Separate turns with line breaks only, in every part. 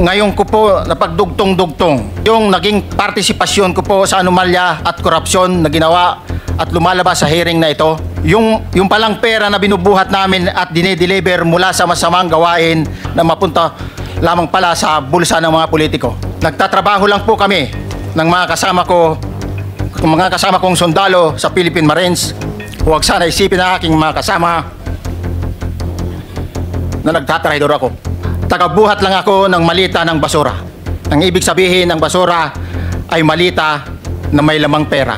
ngayon ko po napagdugtong-dugtong yung naging partisipasyon ko po sa anomalya at korupsyon na ginawa at lumalabas sa hearing na ito. Yung palang pera na binubuhat namin at dinideliver mula sa masamang gawain na mapunta lamang pala sa bulsa ng mga politiko. Nagtatrabaho lang po kami ng mga kasama kong sundalo sa Philippine Marines. Huwag sana isipin ng aking mga kasama na nagtatraidor ako. Tagabuhat lang ako ng malita ng basura. Ang ibig sabihin ng basura ay malita na may lamang pera.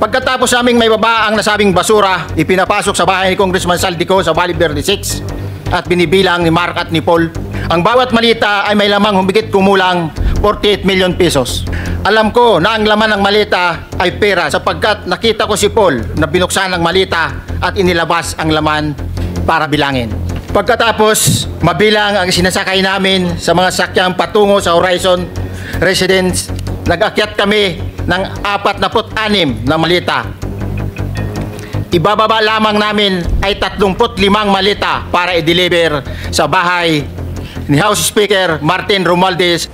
Pagkatapos naming may baba ang nasabing basura, ipinapasok sa bahay ni Congressman Saldico sa Valle Verde 6 at binibilang ni Mark at ni Paul. Ang bawat malita ay may lamang humigit kumulang 48 million pesos. Alam ko na ang laman ng malita ay pera sapagkat nakita ko si Paul na binuksan ang malita at inilabas ang laman para bilangin. Pagkatapos, mabilang ang sinasakay namin sa mga sakyang patungo sa Horizon Residence, nag-akyat kami ng 46 na malita. Ibababa lamang namin ay 35 malita para i-deliver sa bahay ni House Speaker Martin Romualdez.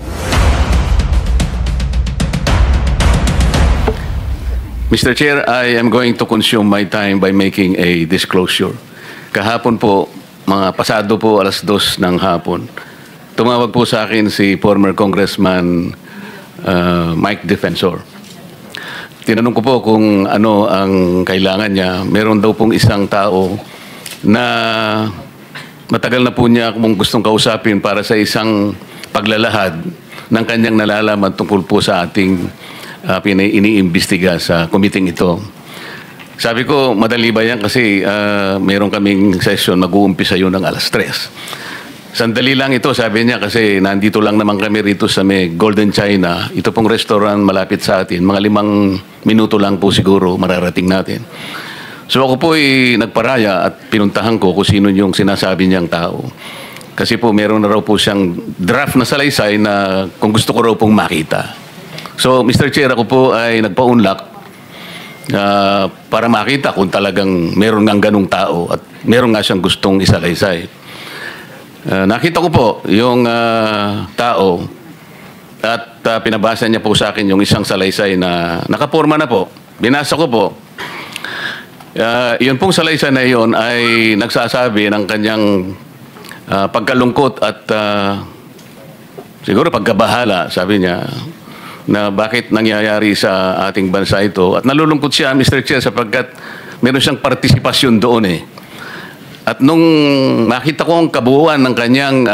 Mr. Chair, I am going to consume my time by making a disclosure. Kahapon po, mga pasado po 2:00 ng hapon, tumawag po sa akin si former Congressman Mike Defensor. Tinanong ko po kung ano ang kailangan niya. Meron daw pong isang tao na matagal na po niya kung gustong kausapin para sa isang paglalahad ng kanyang nalalaman tungkol po sa ating iniimbestiga sa committee ito. Sabi ko, madali ba yan kasi meron kaming session, mag-uumpisa yun ng 3:00. Sandali lang ito, sabi niya, kasi nandito lang naman kami rito sa may Golden China. Ito pong restaurant malapit sa atin. Mga 5 minuto lang po siguro mararating natin. So ako po nagparaya at pinuntahan ko kung sino yung sinasabi niyang tao. Kasi po meron na raw po siyang draft na salaysay na kung gusto ko raw pong makita. So Mr. Chair, ako po ay nagpaunlak para makita kung talagang meron ng ganung tao at meron nga siyang gustong isalaysay. Nakita ko po yung tao at pinabasa niya po sa akin yung isang salaysay na nakaporma na po. Binasa ko po. Yun pong salaysay na yun ay nagsasabi ng kanyang pagkalungkot at siguro pagkabahala, sabi niya, na bakit nangyayari sa ating bansa ito. At nalulungkot siya, Mr. Chair, sapagkat meron siyang partisipasyon doon eh. At nung nakita ko ang kabuuan ng kanyang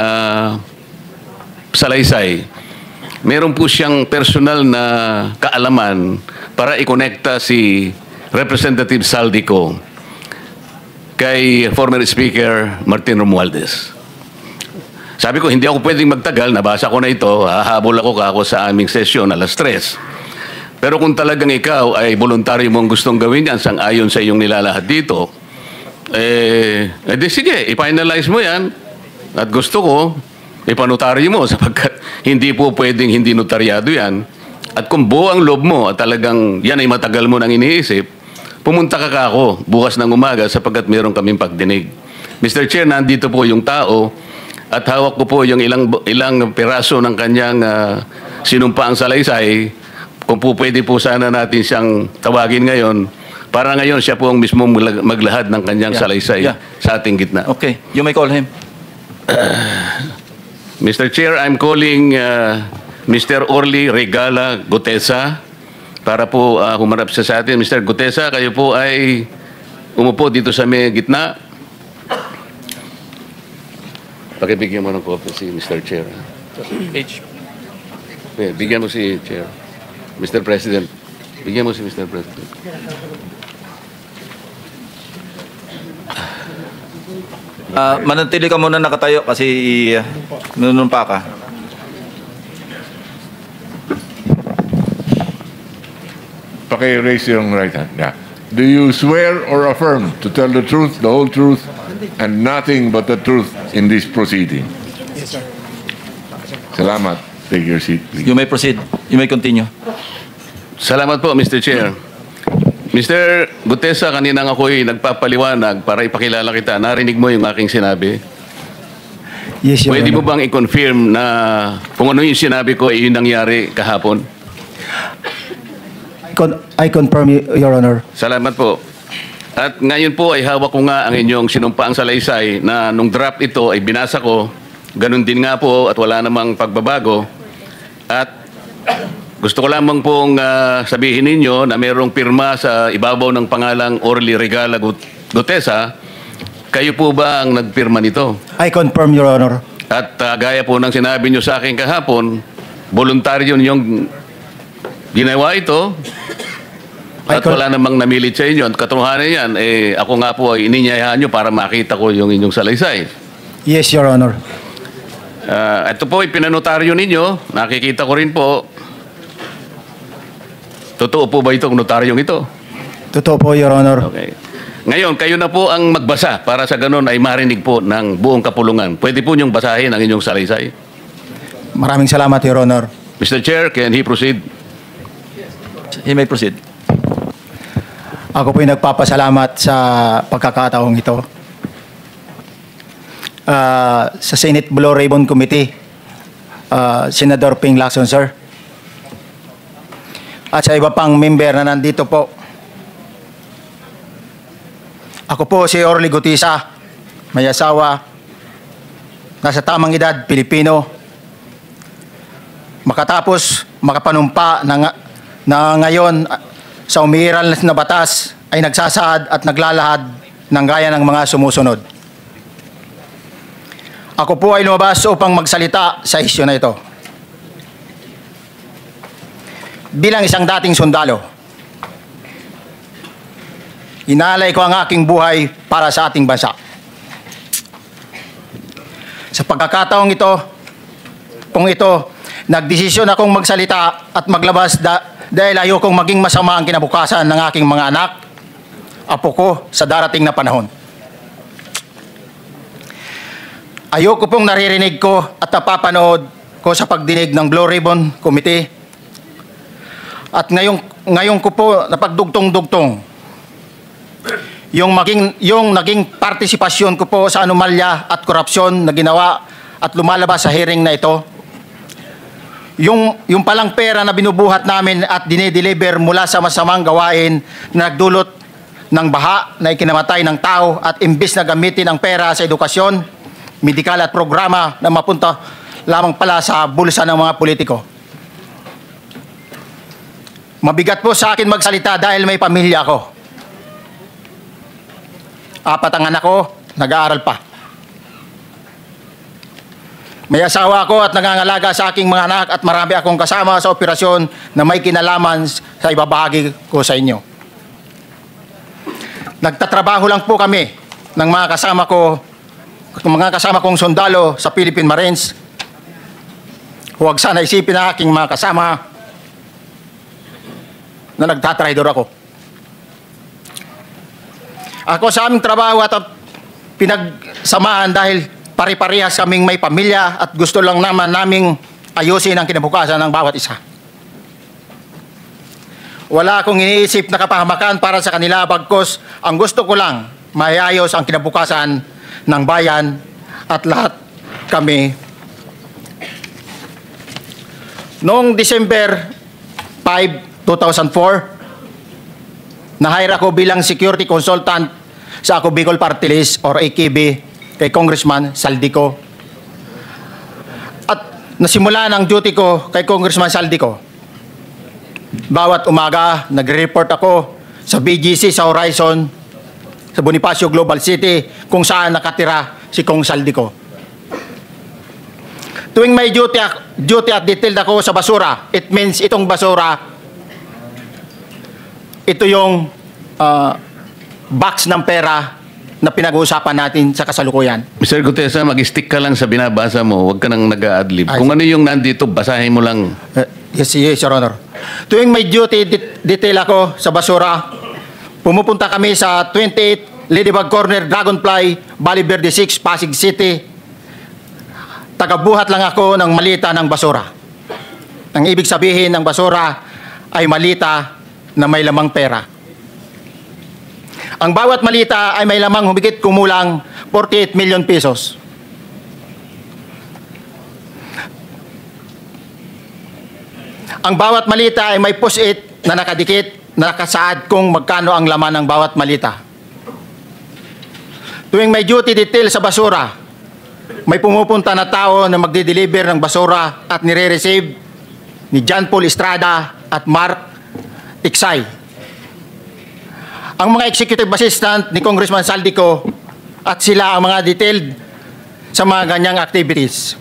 salaysay, meron po siyang personal na kaalaman para ikonekta si Representative Saldico kay former Speaker Martin Romualdez. Sabi ko, hindi ako pwedeng magtagal, nabasa ko na ito, hahabol ako sa aming sesyon, 3:00. Pero kung talagang ikaw ay voluntaryo mong gustong gawin yan, sang-ayon sa iyong nilalahad dito, di sige, i-finalize mo yan. At gusto ko, ipanotaryo mo sapagkat hindi po pwedeng hindi notaryado yan. At kung buo ang loob mo at talagang yan ay matagal mo nang iniisip, pumunta ka ako bukas ng umaga sapagkat meron kaming pagdinig. Mr. Chair, nandito po yung tao at hawak ko po yung ilang piraso ng kanyang sinumpaang salaysay. Kung po pwede po sana natin siyang tawagin ngayon, para ngayon siya po ang mismo maglahad ng kanyang salaysay sa ating gitna.
Okay, you may call him.
Mr. Chair, I'm calling Mr. Orly Regala Gutesa para po humarap siya sa atin. Mr. Gutesa, kayo po ay umupo dito sa may gitna. Pakibigyan mo ng copy si Mr. Chair. Bigyan mo si Chair. Mr. President. Bigyan mo si Mr. President.
Manatili ka muna nakatayo kasi nunumpa ka.
Raise your right hand. Yeah. Do you swear or affirm to tell the truth, the whole truth, and nothing but the truth in this proceeding?
Yes, sir.
Salamat. Take your seat, please.
You may proceed. You may continue.
Salamat po, Mr. Chair. Mr. Gutesa, kanina ako'y nagpapaliwanag para ipakilala kita. Narinig mo yung aking sinabi?
Yes, Your
Pwede mo
Honor.
bang i-confirm na kung ano yung sinabi ko ay yun nangyari kahapon?
I confirm, Your Honor.
Salamat po. At ngayon po ay hawak ko nga ang inyong sinumpaang salaysay na nung draft ito ay binasa ko. Ganun din nga po at wala namang pagbabago. At gusto ko lamang pong sabihin ninyo na mayroong pirma sa ibabaw ng pangalang Orly Regala Gutesa. Kayo po ba ang nagpirma nito?
I confirm, Your Honor.
At gaya po ng sinabi nyo sa akin kahapon, voluntaryo ninyong ginawa ito. At wala namang namilit sa inyo. At katotohanan yan, ako nga po ay ininyayahan nyo para makita ko yung inyong salaysay.
Yes, Your Honor.
Ito po ay pinanotaryo ninyo. Nakikita ko rin po. Totoo po ba itong notaryong ito?
Totoo po, Your Honor.
Okay. Ngayon, kayo na po ang magbasa para sa ganun ay marinig po ng buong kapulungan. Pwede po niyong basahin ang inyong salaysay.
Maraming salamat, Your Honor.
Mr. Chair, can he proceed?
He may proceed.
Ako po'y nagpapasalamat sa pagkakataong ito. Sa Senate Blue Ribbon Committee, Senador Ping Lacson, sir. At sa iba pang member na nandito po. Ako po si Orly Gutesa, may asawa, nasa tamang edad, Pilipino. Makatapos makapanumpa na ngayon sa umiiral na batas ay nagsasaad at naglalahad ng gaya ng mga sumusunod. Ako po ay lumabas upang magsalita sa isyu na ito. Bilang isang dating sundalo, inalay ko ang aking buhay para sa ating bansa. Sa pagkakataong ito, nagdesisyon akong magsalita at maglabas dahil ayokong maging masama ang kinabukasan ng aking mga anak, apo ko sa darating na panahon. Ayoko pong naririnig ko at napapanood ko sa pagdinig ng Blue Ribbon Committee. At ngayon ko po napagdugtong-dugtong yung naging partisipasyon ko po sa anomalya at korupsyon na ginawa at lumalabas sa hearing na ito. Yung palang pera na binubuhat namin at dinideliver mula sa masamang gawain na nagdulot ng baha na ikinamatay ng tao at imbis na gamitin ang pera sa edukasyon, medikal at programa na mapunta lamang pala sa bulsa ng mga politiko. Mabigat po sa akin magsalita dahil may pamilya ako. 4 ang anak ko, nag-aaral pa. May asawa ako at nangangalaga sa aking mga anak at marami akong kasama sa operasyon na may kinalaman sa ibabahagi ko sa inyo. Nagtatrabaho lang po kami ng mga kasama kong sundalo sa Philippine Marines. Huwag sana isipin na aking mga kasama na nagtatraidor ako. Ako sa aming trabaho at pinagsamahan dahil pare-parehas kaming may pamilya at gusto lang naman naming ayusin ang kinabukasan ng bawat isa. Wala akong iniisip na kapahamakan para sa kanila bagkus ang gusto ko lang maayos ang kinabukasan ng bayan at lahat kami. Noong December 5, 2004, na-hire ako bilang security consultant sa Ako Bicol Party List or AKB kay Congressman Saldico. At nasimula ng duty ko kay Congressman Saldico. Bawat umaga, nagre-report ako sa BGC sa Horizon, sa Bonifacio Global City, kung saan nakatira si Kong Saldico. Tuwing may duty at detailed ako sa basura, it means itong basura, ito yung box ng pera na pinag-uusapan natin sa kasalukuyan.
Mr. Gutesa, mag-stick ka lang sa binabasa mo. Huwag ka nang nag-a-adlib. Kung ano yung nandito, basahin mo lang.
Yes, Your Honor. Tuwing may duty detail ako sa basura, pumupunta kami sa 28 Ladybug Corner, Dragonfly, Valle Verde 6, Pasig City. Tagabuhat lang ako ng malita ng basura. Ang ibig sabihin ng basura ay malita na may lamang pera. Ang bawat malita ay may lamang humigit kumulang 48 million pesos. Ang bawat malita ay may post-it na nakadikit na nakasaad kung magkano ang laman ng bawat malita. Tuwing may duty detail sa basura, may pumupunta na tao na magde-deliver ng basura at nire-receive ni John Paul Estrada at Mark Tiksay. Ang mga executive assistant ni Congressman Saldico at sila ang mga detailed sa mga ganyang activities.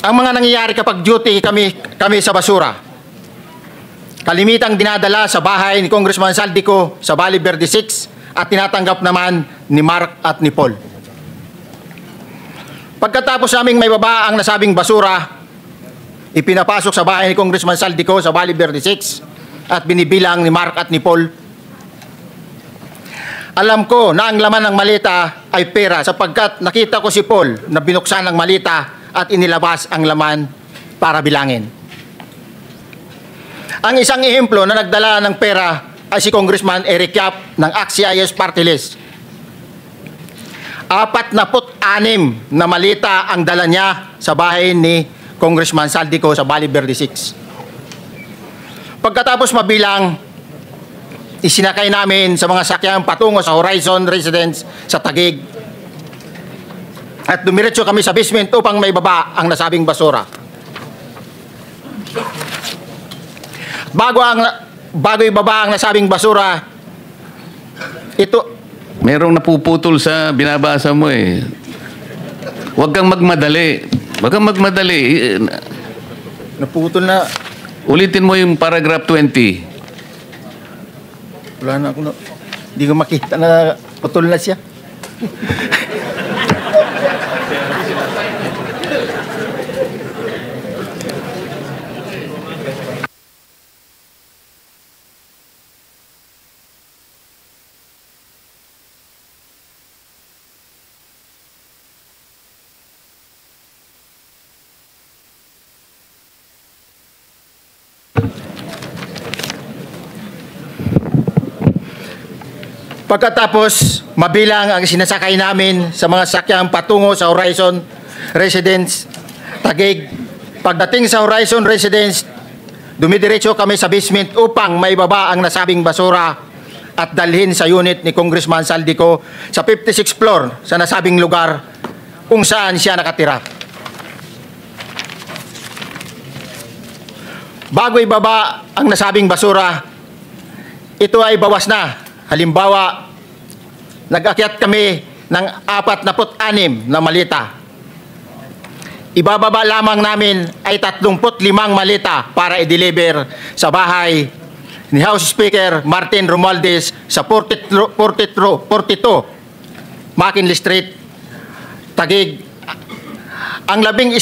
Ang mga nangyayari kapag duty kami sa basura, kalimitang dinadala sa bahay ni Congressman Saldico sa Valle Verde 6 at tinatanggap naman ni Mark at ni Paul. Pagkatapos naming may baba ang nasabing basura, ipinapasok sa bahay ni Congressman Saldico sa Valle Verde 6 at binibilang ni Mark at ni Paul. Alam ko na ang laman ng malita ay pera sapagkat nakita ko si Paul na binuksan ang malita at inilabas ang laman para bilangin. Ang isang ehemplo na nagdala ng pera ay si Congressman Eric Yap ng AXIS Party List. 46 na malita ang dala niya sa bahay ni Congressman Saldico sa Valle Verde 6. Pagkatapos mabilang, isinakay namin sa mga sakyang patungo sa Horizon Residence sa Taguig at dumiretso kami sa basement upang may baba ang nasabing basura. Bago ibaba ang nasabing basura, ito
Merong napuputol sa binabasa mo eh. Huwag kang magmadali. Huwag kang magmadali.
naputol na.
Ulitin mo yung paragraph 20.
Wala na ako na. Hindi ko makita na putol na siya. Pagkatapos, mabilang ang sinasakay namin sa mga sakyang patungo sa Horizon Residence, Taguig. Pagdating sa Horizon Residence, dumidiretso kami sa basement upang maibaba ang nasabing basura at dalhin sa unit ni Congressman Saldico sa 56th floor sa nasabing lugar kung saan siya nakatira. Bago ibaba ang nasabing basura, ito ay bawas na. Halimbawa, nag-akyat kami ng 46 na malita. Ibababa lamang namin ay 35 malita para i-deliver sa bahay ni House Speaker Martin Romualdez sa 42 McKinley Street, Taguig. Ang labing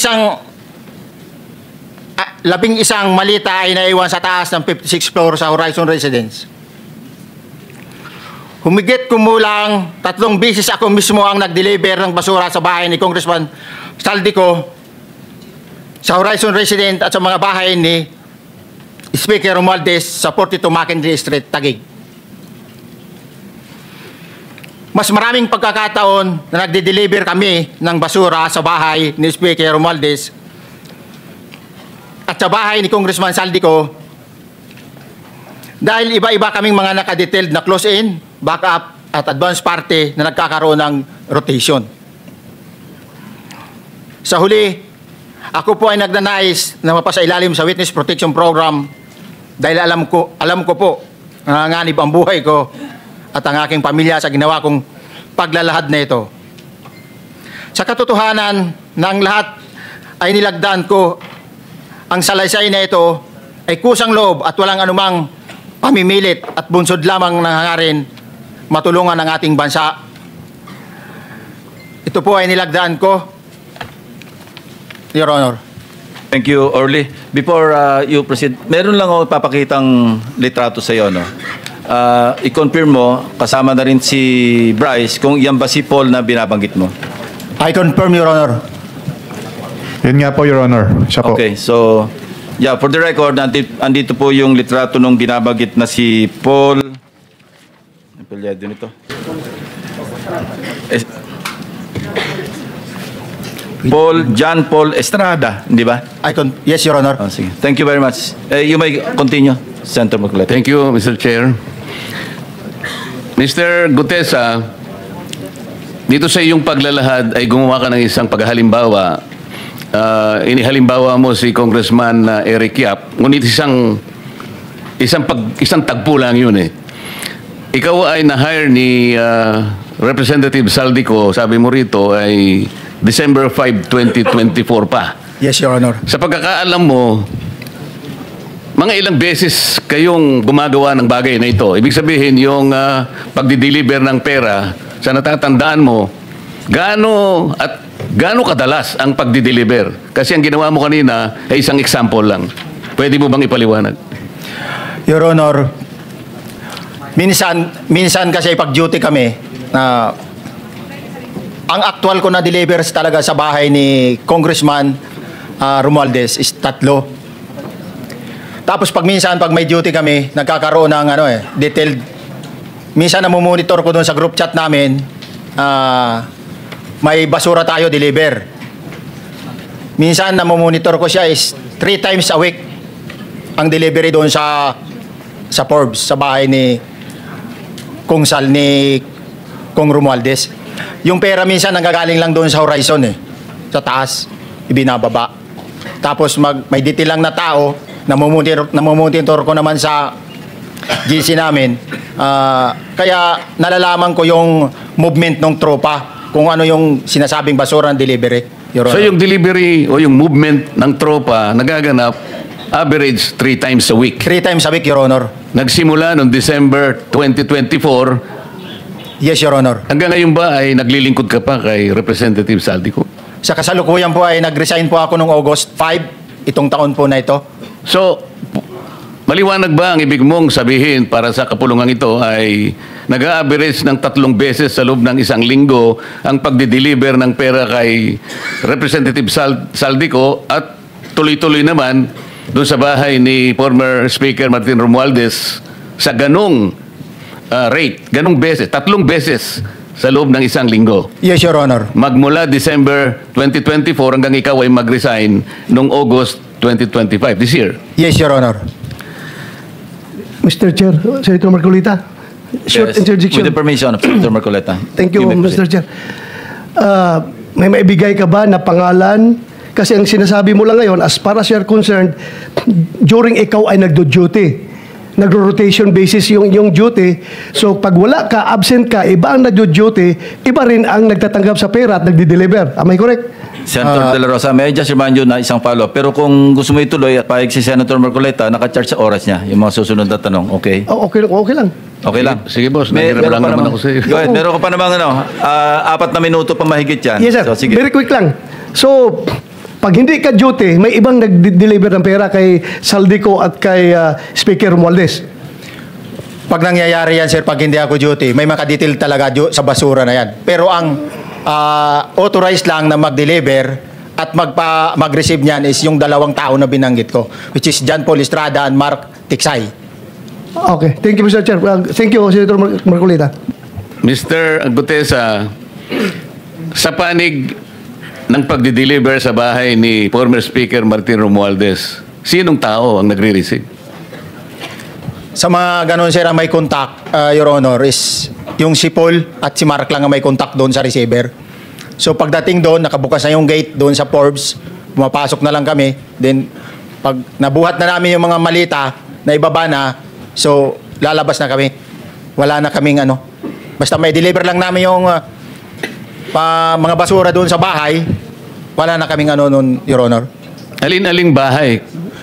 isang malita ay naiwan sa taas ng 56th floor sa Horizon Residence. Humigit kumulang 3 beses ako mismo ang nag-deliver ng basura sa bahay ni Congressman Saldico, sa Horizon Resident at sa mga bahay ni Speaker Romualdez sa 42 McKinley Street, Taguig. Mas maraming pagkakataon na nagde-deliver kami ng basura sa bahay ni Speaker Romualdez at sa bahay ni Congressman Saldico dahil iba-iba kaming mga nakadetailed na close-in, backup at advance party na nagkakaroon ng rotation. Sa huli, ako po ay nagnanais na mapasailalim sa Witness Protection Program dahil alam ko po nanganganib ang buhay ko at ang aking pamilya sa ginawa kong paglalahad na ito. Sa katotohanan na ang lahat ay nilagdaan ko, ang salaysay na ito ay kusang loob at walang anumang pamimilit at bunsod lamang ng hangarin matulungan ang ating bansa. Ito po ay nilagdaan ko, Your Honor.
Thank you, Orly. Before you proceed, meron lang ako ipapakitang litrato sa iyo, no? I-confirm mo, kasama na rin si Bryce, kung yan ba si Paul na binabanggit mo.
I confirm, Your Honor.
Yun nga po, Your Honor. Siya po.
Okay, so, yeah, for the record, andito po yung litrato nung binabanggit na si Paul. Apelyado nito. John Paul Estrada, di ba?
Yes, Your Honor.
Oh, sige. Thank you very much. You may continue, Senator Marcoleta.
Thank you, Mr. Chair. Mr. Gutesa, dito sa iyong paglalahad ay gumawa ka ng isang paghalimbawa. Inihalimbawa mo si Congressman Eric Yap, ngunit isang tagpo lang yun eh. Ikaw ay na-hire ni Representative Saldico, sabi mo rito ay December 5, 2024 pa.
Yes, Your Honor.
Sa pagkakaalam mo, mga ilang beses kayong gumagawa ng bagay na ito. Ibig sabihin, yung pagdi-deliver ng pera, sa natatandaan mo, gaano kadalas ang pagdi-deliver? Kasi ang ginawa mo kanina ay isang example lang. Pwede mo bang ipaliwanag?
Your Honor, minsan kasi pag-duty kami, ang actual ko na deliver talaga sa bahay ni Congressman Romualdez is 3. Tapos pag may duty kami, nagkakaroon ng detailed. Minsan namumonitor ko doon sa group chat namin, may basura tayo deliver. Minsan namumonitor ko siya is 3 times a week ang delivery doon sa Forbes, sa bahay ni Kung Sal, ni Kung Romualdez. Yung pera minsan nanggagaling lang doon sa horizon sa taas, ibinababa. Tapos may detail lang na tao, namumonitor ko naman sa GC namin. Kaya nalalaman ko yung movement ng tropa, kung ano yung sinasabing basura ng delivery, Your Honor.
So yung delivery o yung movement ng tropa nagaganap average 3 times a week.
3 times a week, Your Honor.
Nagsimula noong December 2024.
Yes, Your Honor.
Hanggang ngayon ba ay naglilingkod ka pa kay Representative Saldico?
Sa kasalukuyan po ay nag-resign po ako noong August 5, itong taon po na ito.
So, maliwanag ba ang ibig mong sabihin para sa kapulungan ito ay nag-a-average ng 3 beses sa loob ng isang linggo ang pagdi-deliver ng pera kay Representative Saldico at tuloy-tuloy naman doon sa bahay ni former Speaker Martin Romualdez sa ganong rate, ganong beses, 3 beses sa loob ng isang linggo.
Yes, Your Honor.
Magmula December 2024 hanggang ikaw ay mag-resign noong August 2025, this year.
Yes, Your Honor.
Mr. Chair, Senator Marcolita, short
Yes,
interjection.
with the permission of Senator Marcoleta.
Thank you,
may
Mr.
proceed.
Chair. May maibigay ka ba na pangalan? Kasi ang sinasabi mo lang ngayon, as far as you're concerned, during ikaw ay nagdo-duty, nagro-rotation basis yung duty. So pag wala ka, absent ka, iba ang nagdo-duty, iba rin ang nagtatanggap sa pera at nagdi-deliver. Am I correct?
Senator De La Rosa, may I just remind you na isang follow-up. Pero kung gusto mo ituloy at pahig si Senator Marcoleta, naka-charge sa oras niya yung mga susunod na tanong. Okay?
Oh, okay lang.
Okay lang.
Sige, boss.
Meron
Nahirap lang
pa
naman
namang-
ako sa iyo.
Go ahead. Meron ka pa namang 4 na minuto pa mahigit yan.
Yes, sir.
So, sige.
Very quick lang. So, pag hindi ka duty, may ibang nag-deliver ng pera kay Saldico at kay Speaker Romualdez.
Pag nangyayari yan, sir, pag hindi ako duty, may makadetail talaga sa basura na yan. Pero ang authorized lang na mag-deliver at mag-receive niyan is yung 2 tao na binanggit ko, which is John Paul Estrada and Mark Tiksay.
Okay. Thank you, Mr. Chair. Thank you, Senator Marcolita.
Mr. Gutesa, sa panig ng pagdi-deliver sa bahay ni former Speaker Martin Romualdez, sinong tao ang nagre-receive?
Sa mga ganun, sir, ang may contact, Your Honor, is yung si Paul at si Mark lang ang may contact doon sa receiver. So pagdating doon, nakabukas na yung gate doon sa Forbes, pumapasok na lang kami. Then, pag nabuhat na namin yung mga malita na ibaba na, so lalabas na kami. Wala na kaming basta may deliver lang namin yung mga basura doon sa bahay, wala na kaming noon, Your Honor.
Alin-aling bahay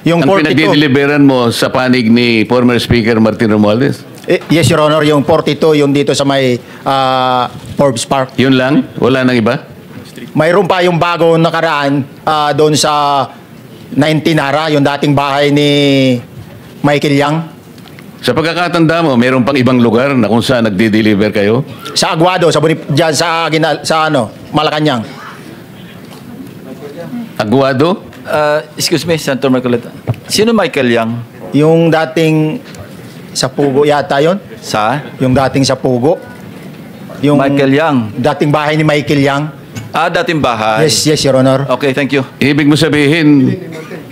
Yung
ang
42.
pinagdi-deliveran mo sa panig ni former Speaker Martin Romualdez?
Yes, Your Honor, yung 42, yung dito sa may Forbes Park.
Yun lang? Wala nang iba?
Mayroon pa yung bago nakaraan doon sa 19 Nara, yung dating bahay ni Michael Yang.
Sa pagkakatanda mo, mayroon pang ibang lugar na kung saan nagdi-deliver kayo?
Sa Aguado, dyan sa Malacanang.
Aguado?
Excuse me, Senator Marcoleta. Sino Michael Yang?
Yung dating sa Pugo yata yon.
Sa?
Yung dating sa Pugo. Yung
Michael Yang.
dating bahay ni Michael Yang.
Dating bahay.
Yes, Your Honor.
Okay, thank you.
Ibig mo sabihin,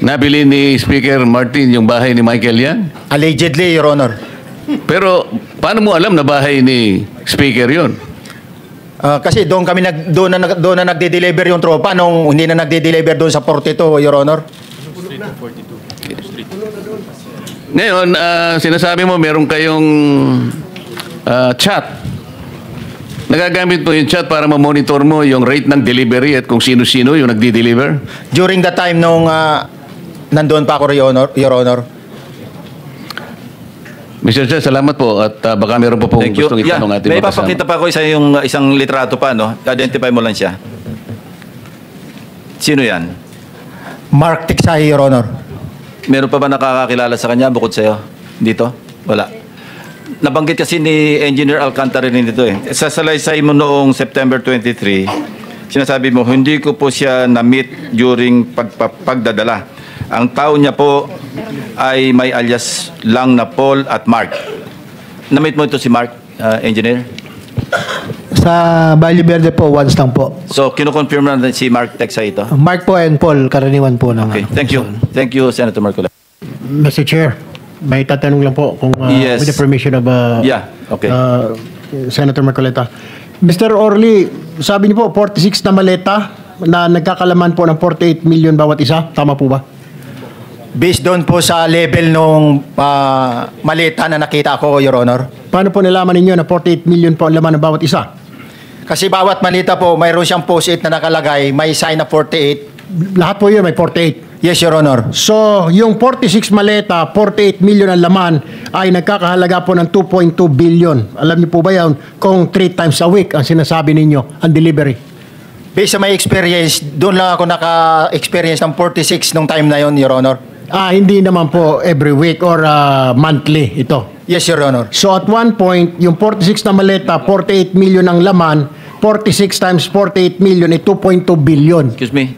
nabili ni Speaker Martin yung bahay ni Michael Yang?
Allegedly, Your Honor.
Pero paano mo alam na bahay ni Speaker yon?
Kasi doon na nagde-deliver yung tropa nung hindi na nagde-deliver doon sa 42, Your Honor.
Ngayon, sinasabi mo meron kayong chat. Nagagamit mo yung chat para ma-monitor mo yung rate ng delivery at kung sino-sino yung nagdi-deliver?
During the time nung nandoon pa ako, Your Honor.
Mr. Chair, salamat po at baka meron pa pong
Thank you.
gustong itanong ating
May
mga kasama.
papakita pa ako isang litrato pa, no? Identify mo lang siya. Sino yan?
Mark Tiksahi, Your Honor.
Meron pa ba nakakakilala sa kanya bukod sa'yo? Dito? Wala. Nabanggit kasi ni Engineer Alcantara rin dito eh. Sa salaysay mo noong September 23, sinasabi mo, hindi ko po siya na-meet during pagdadala. Ang tao niya po ay may alias lang na Paul at Mark. Na-meet mo ito si Mark, Engineer?
Sa Valle Verde po, once lang po.
So, kinukonfirm na si Mark Texa ito?
Mark po and Paul, karaniwan po ng...
Okay, thank you. Thank you, Senator Marcola.
Mr. Chair, may tatanong lang po kung
Yes.
with the permission of
Yeah, okay.
Senator Marcoleta. Mr. Orly, sabi niyo po 46 na maleta na nagkakalaman po ng 48 million bawat isa. Tama po ba?
Based doon po sa level nung malita na nakita ko, Your Honor.
Paano po nalaman ninyo na 48 million po ang laman ng bawat isa?
Kasi bawat malita po, mayroon siyang post-it na nakalagay, may sign na 48.
Lahat po yun may 48.
Yes, Your Honor.
So, yung 46 maleta, 48 million ang laman ay nagkakahalaga po ng 2.2 billion. Alam niyo po ba yan kung 3 times a week ang sinasabi ninyo, ang delivery?
Based sa my experience, doon lang ako naka-experience ng 46 nung time na yon, Your Honor.
Hindi naman po every week or monthly ito.
Yes, Your Honor.
So at one point, yung 46 na maleta, 48 million ang laman, 46 times 48 million ay 2.2 billion.
Excuse me,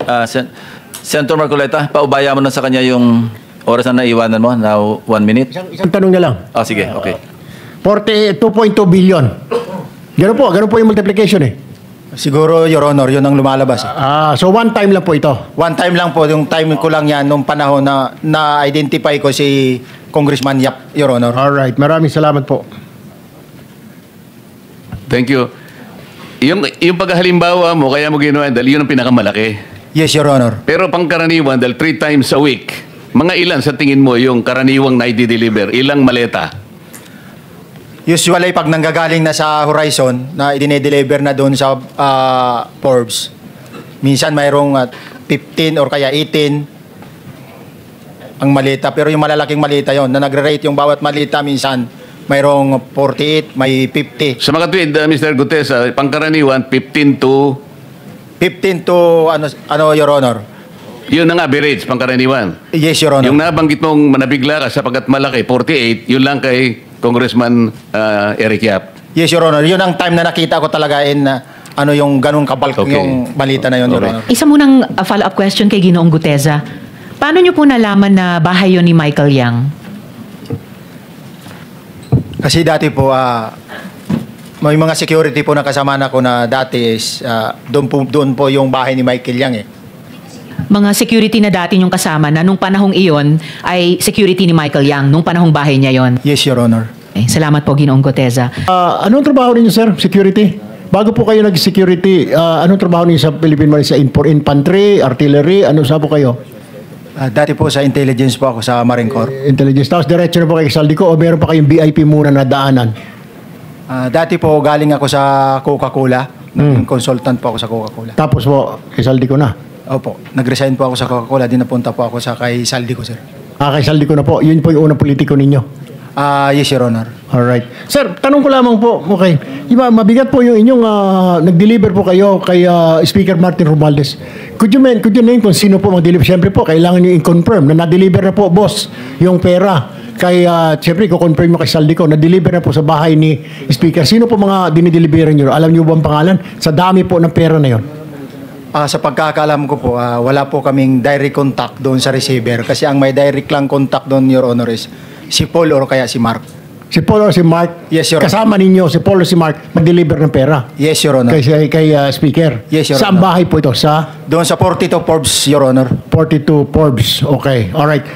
Senator Marcoleta, paubaya mo na sa kanya yung oras na naiwanan mo, now 1 minute.
Isang tanong na lang.
Sige, okay.
2.2 billion. Ganun po yung multiplication eh.
Siguro, Your Honor, yun ang lumalabas.
So one time lang po ito.
One time lang po, yung time ko lang yan, nung panahon na na-identify ko si Congressman Yap, Your Honor.
Alright, maraming salamat po.
Thank you. Yung paghalimbawa mo, kaya mo ginawa, dahil yun ang pinakamalaki.
Yes, Your Honor.
Pero pangkaraniwan, dahil 3 times a week, mga ilan sa tingin mo yung karaniwang na i-deliver? Ilang maleta?
Usually, pag nanggagaling na sa Horizon, na idine-deliver na doon sa Forbes, minsan mayroong 15 or kaya 18 ang malita. Pero yung malalaking malita yon na nagre-rate yung bawat malita, minsan mayroong 48, may 50.
Sa mga tweet, Mr. Gutes, pangkaraniwan, 15 to...
15 to, Your Honor?
Yun ang average, pangkaraniwan.
Yes, Your Honor.
Yung nabanggit mong manabigla ka sapagkat malaki, 48, yun lang kay Congressman Eric Yap.
Yes, Your Honor. Yun ang time na nakita ko talaga yung ganung kabalk
Okay.
yung balita na yun, Your Honor.
Isa munang follow-up question kay Ginoong Guteza. Paano niyo po nalaman na bahay yun ni Michael Yang?
Kasi dati po, may mga security po na kasama na ko na dati is doon po yung bahay ni Michael Yang eh.
Mga security na dati yung kasama na nung panahong iyon ay security ni Michael Yang, nung panahong bahay niya yon.
Yes, Your Honor.
Salamat po, Ginoong Guteza.
Anong trabaho ninyo, sir? Security? Bago po kayo nag-security, anong trabaho ninyo sa Philippine Marine? Sa infantry, artillery, ano sa po kayo?
Dati po sa intelligence po ako sa Marine Corps.
Intelligence. Tapos diretso na po kay Saldico o meron pa kayong VIP muna na daanan?
Dati po galing ako sa Coca-Cola. Consultant po ako sa Coca-Cola.
Tapos po, kay Saldico na?
Opo. Nag-resign po ako sa Coca-Cola. Di napunta po ako sa kay Saldico, sir.
Kay Saldico na po. Yun po yung unang politiko ninyo?
Yes, Your Honor.
Alright. Sir, tanong ko lamang po, okay. Iba, mabigat po yung inyong nag-deliver po kayo kay Speaker Martin Romualdez. Could you name kung sino po mag-deliver? Siyempre po, kailangan nyo i-confirm na na-deliver na po, boss, yung pera. Siyempre, i-confirm mo kay Saldico, na-deliver na po sa bahay ni Speaker. Sino po mga dinideliveran nyo? Alam nyo ba ang pangalan? Sa dami po ng pera na yon.
Sa pagkakaalam ko po, wala po kaming direct contact doon sa receiver. Kasi ang may direct lang contact doon, Your Honor, is si Paul or kaya si Mark.
Si Paul or si Mark,
Yes, Your Honor.
kasama ninyo, si Paul or si Mark, mag-deliver ng pera
Yes, Your Honor.
kay Speaker.
Yes, Your
Saan
Honor.
bahay po ito? Sa
Doon sa 42 Forbes, Your Honor.
42 Forbes. Okay, alright.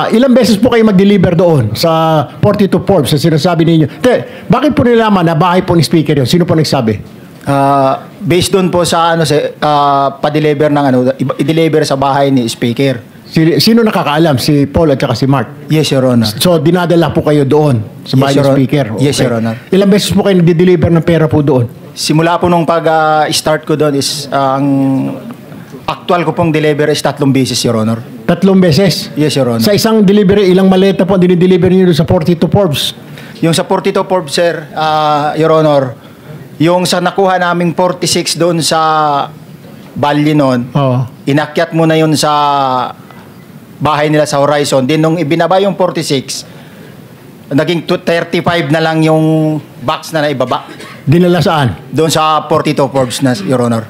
Ilang beses po kayo mag-deliver doon sa 42 Forbes na sinasabi ninyo? Bakit po nilalaman na bahay po ni Speaker yun? Sino po nagsabi?
Based doon po sa pa-deliver ng i-deliver sa bahay ni Speaker.
Sino nakakaalam? Si Paul at saka si Mark?
Yes, Your Honor.
So, dinadala po kayo doon sa
Yes,
bahay
Your
ni
Honor.
Speaker?
Yes, Your Honor.
Ilang beses po kayo nag-deliver ng pera po doon?
Simula po nung pag-start ko doon is ang actual ko pong deliver is 3 beses, Your Honor.
3 beses?
Yes, Your Honor.
Sa isang delivery, ilang maleta po ang dinideliver niyo doon sa 42 Forbes?
Yung sa 42 Forbes, sir, Your Honor, yung sa nakuha naming 46 doon sa Bali noon,
Oo.
inakyat mo na yun sa bahay nila sa Horizon. Din nung ibinaba yung 46, naging 35 na lang yung box na naibaba.
Dinala saan?
Doon sa 42 Forbes na, Your Honor.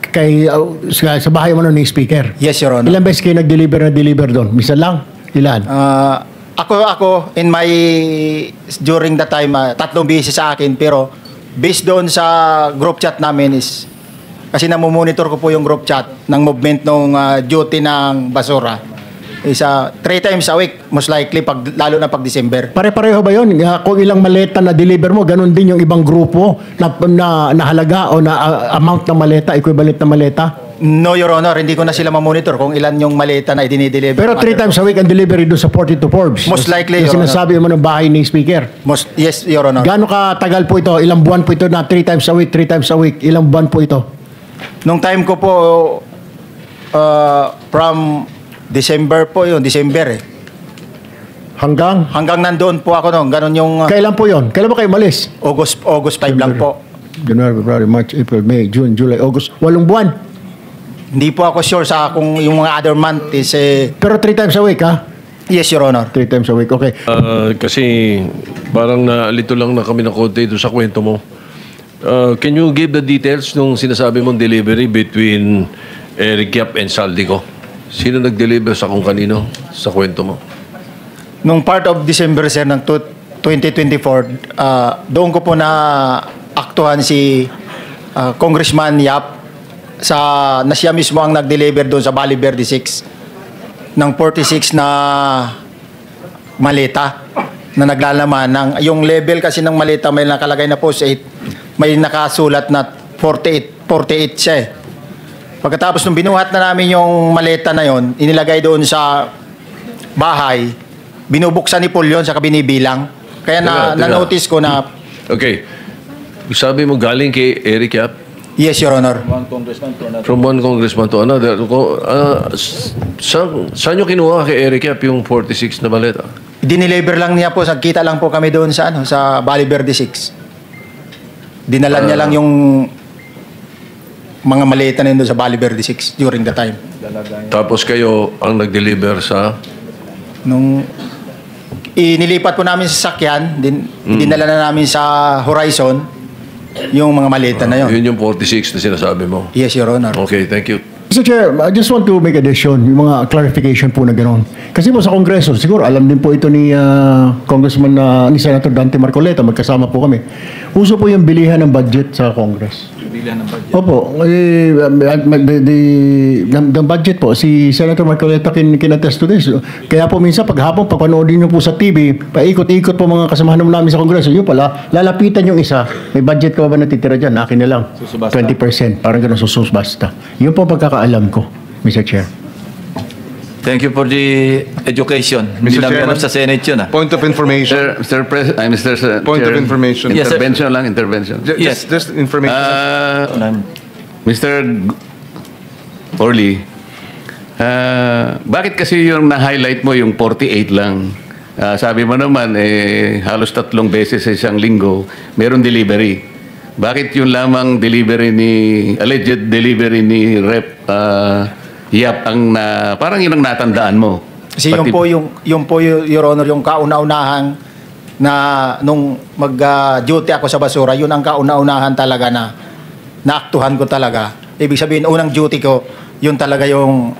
Sa bahay mo nun ni Speaker?
Yes, Your Honor.
Ilang beses kayo nag-deliver doon? Misa lang? Ilan?
Ako in my during that time 3 beses sa akin, pero based doon sa group chat namin is kasi namomonitor ko po yung group chat ng movement ng duty ng basura is 3 times a week most likely lalo na pag December.
Pare-pareho ba yun? Kung ilang maleta na deliver mo, ganun din yung ibang grupo na halaga o na amount ng maleta, equivalent na maleta?
No, Your Honor, hindi ko na sila mamonitor kung ilan yung maleta na idinideliver.
Pero 3 times a week ang delivery doon sa 42 Forbes.
Most likely,
Yung
Your Honor.
sinasabi mo ng bahay ni Speaker.
Yes, Your Honor.
Gaano katagal po ito? Ilang buwan po ito na 3 times a week, 3 times a week? Ilang buwan po ito?
Nung time ko po from December po yun, December eh.
Hanggang?
Hanggang nandoon po ako noon. Ganun yung
Kailan po yon? Kailan ba kayo malis?
August 5 lang po.
January, February, March, April, May, June, July, August. 8 buwan.
Hindi po ako sure sa kung yung mga other month is
Pero 3 times a week, ha?
yes, Your Honor.
3 times a week, okay.
Kasi parang nalito lang na kami ng konti doon sa kwento mo. Can you give the details nung sinasabi mong delivery between Eric Yap and Saldico? Sino nag-deliver sa kung kanino sa kwento mo?
Nung part of December, sir, ng 2024, doon ko po na aktuhan si Congressman Yap na siya mismo ang nag-deliver doon sa Bali Verde 6 ng 46 na maleta na naglalaman ng yung level kasi ng maleta may nakalagay na po sa 8, may nakasulat na 48 siya eh. Pagkatapos nung binuhat na namin yung maleta na yon, inilagay doon sa bahay, binubuksan ni Paul yun sa binibilang. Kaya
Teka.
na-notice ko na
Okay. Sabi mo galing kay Eric Yap?
yes, Your Honor.
From one congressman to another. Saan nyo kinuha kay Eric Yap yung 46 na baleta?
Dineliver lang niya po, kita lang po kami doon sa sa Bali Verde 6. Dinala niya lang yung mga maleta na yun doon sa Bali Verde 6 during the time.
Tapos kayo ang nag-deliver sa...
Nung inilipat po namin sa sakyan, dinala na namin sa Horizon yung mga maleta na yun.
Yun yung 46 na sinasabi mo.
Yes, Your Honor.
Okay, thank you.
Mr. Chair, I just want to make addition, yung mga clarification po na gano'n. Kasi po sa Kongreso, siguro alam din po ito ni Congressman, ni Senator Dante Marcoleta, magkasama po kami. Uso po yung bilihan ng budget sa Congress. Bilihan ng budget? Opo. The budget po, si Senator Marcoleta can-attest to this. Kaya po minsan, paghapon, pagpanoodin nyo po sa TV, paikot-ikot po mga kasamahan namin sa Kongreso, yun pala, lalapitan yung isa, may budget ka ba natitira dyan? Akin na lang. 20%. Parang gano'n susubasta. Yun po ang pagkakaalam ko, Mr. Chair.
Thank you for the education. Hindi
Mr.
namin alam
Chairman.
sa Senate yun,
Point of information.
Mr.
Point of
Chair,
information.
Yes, sir.
Intervention lang, intervention.
Yes.
Just information.
Mr. Orly, bakit kasi yung na-highlight mo yung 48 lang? Sabi mo naman, halos 3 beses sa isang linggo, meron delivery. Bakit yung lamang alleged delivery ni Rep Yap ang parang yun ang natandaan mo?
Kasi yung po, Your Honor, yung kauna-unahan na nung mag-duty ako sa basura, yun ang kauna-unahan talaga na naaktuhan ko talaga. Ibig sabihin, unang duty ko, yun talaga yung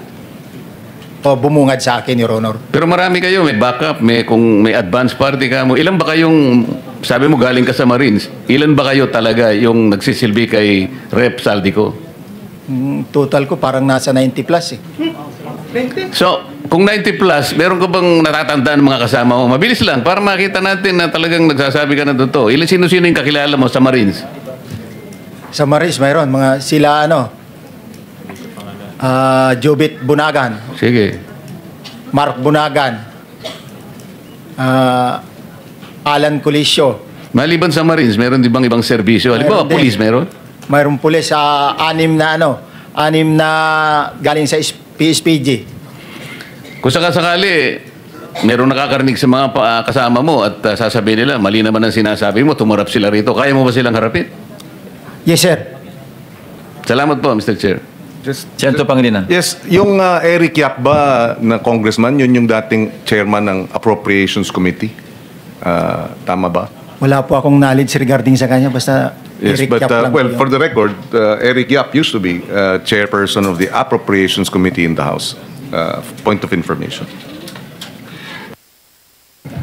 bumungad sa akin, Your Honor.
Pero marami kayo, may backup, kung may advance party ka mo. Ilan ba kayong Sabi mo galing ka sa Marines. Ilan ba kayo talaga yung nagsisilbi kay Rep Saldico?
Total ko parang nasa 90 plus eh.
So, kung 90 plus, meron ka bang natatandaan ng mga kasama mo? Mabilis lang, para makita natin na talagang nagsasabi ka na totoo. Sino-sino yung kakilala mo sa Marines?
Sa Marines mayroon mga sila Jobit Bunagan,
Sige.
Mark Bunagan, Alan Colisio.
Maliban sa Marines, meron di bang ibang serbisyo? Halimbawa,
Meron din.
police meron?
Mayroong pulis sa anim na galing sa PSPG.
Kung sakasakali, meron nakakarinig sa mga kasama mo at sasabihin nila, mali naman ang sinasabi mo, tumarap sila rito. Kaya mo ba silang harapin?
Yes, sir.
Salamat po, Mr. Chair.
Senator Pangilinan.
Yes, yung Eric Yap ba na congressman, yun yung dating chairman ng Appropriations Committee? Tama ba?
Wala po akong knowledge regarding sa kanya, basta
Yes,
Eric
but
Yap lang
well,
po
for
yun.
the record, Eric Yap used to be chairperson of the Appropriations Committee in the House. Point of information.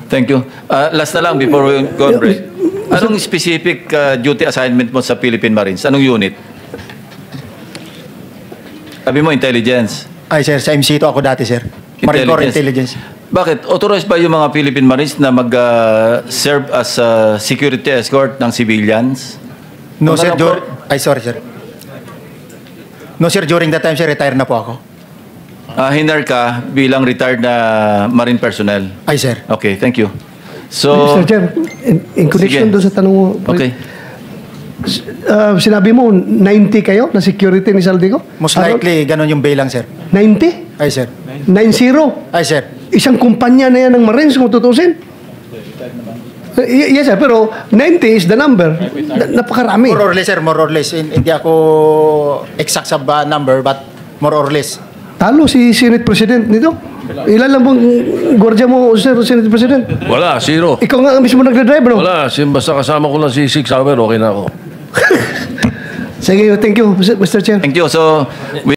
Thank you. Last na lang before we go on break. Anong specific duty assignment mo sa Philippine Marines? Anong unit? Sabi mo, intelligence.
Ay, sir, sa MC to ako dati, sir. Marine Corps Intelligence.
Bakit? Authorized ba yung mga Philippine Marines na mag-serve as security escort ng civilians?
No,
Ano
sir.
lang po?
Sorry, sir. No, sir. During that time, sir, retire na po ako.
Hinar ka bilang retired na Marine personnel.
Ay, sir.
Okay, thank you. So,
Mr. Chair, in connection
Sige.
doon sa tanong mo,
okay.
Sinabi mo, 90 kayo na security ni Saldico?
Most likely, ganun yung bilang, sir.
90?
Ay, sir.
90?
Ay, sir.
Isang kumpanya na yan ng Marines kung tutusin? Yes, sir, pero 90 is the number. Napakarami.
More or less, sir. More or less. Hindi ako exact sa number, but more or less.
Talo si Senate President nito. Ilan lang bang gwardiya mo, Sir Senate President?
Wala, zero.
Ikaw nga mismo nagdadrive, no?
Wala, basta kasama ko lang si 6 hour, okay na ako.
Sige, thank you, Mr. Chair.
Thank you. So, we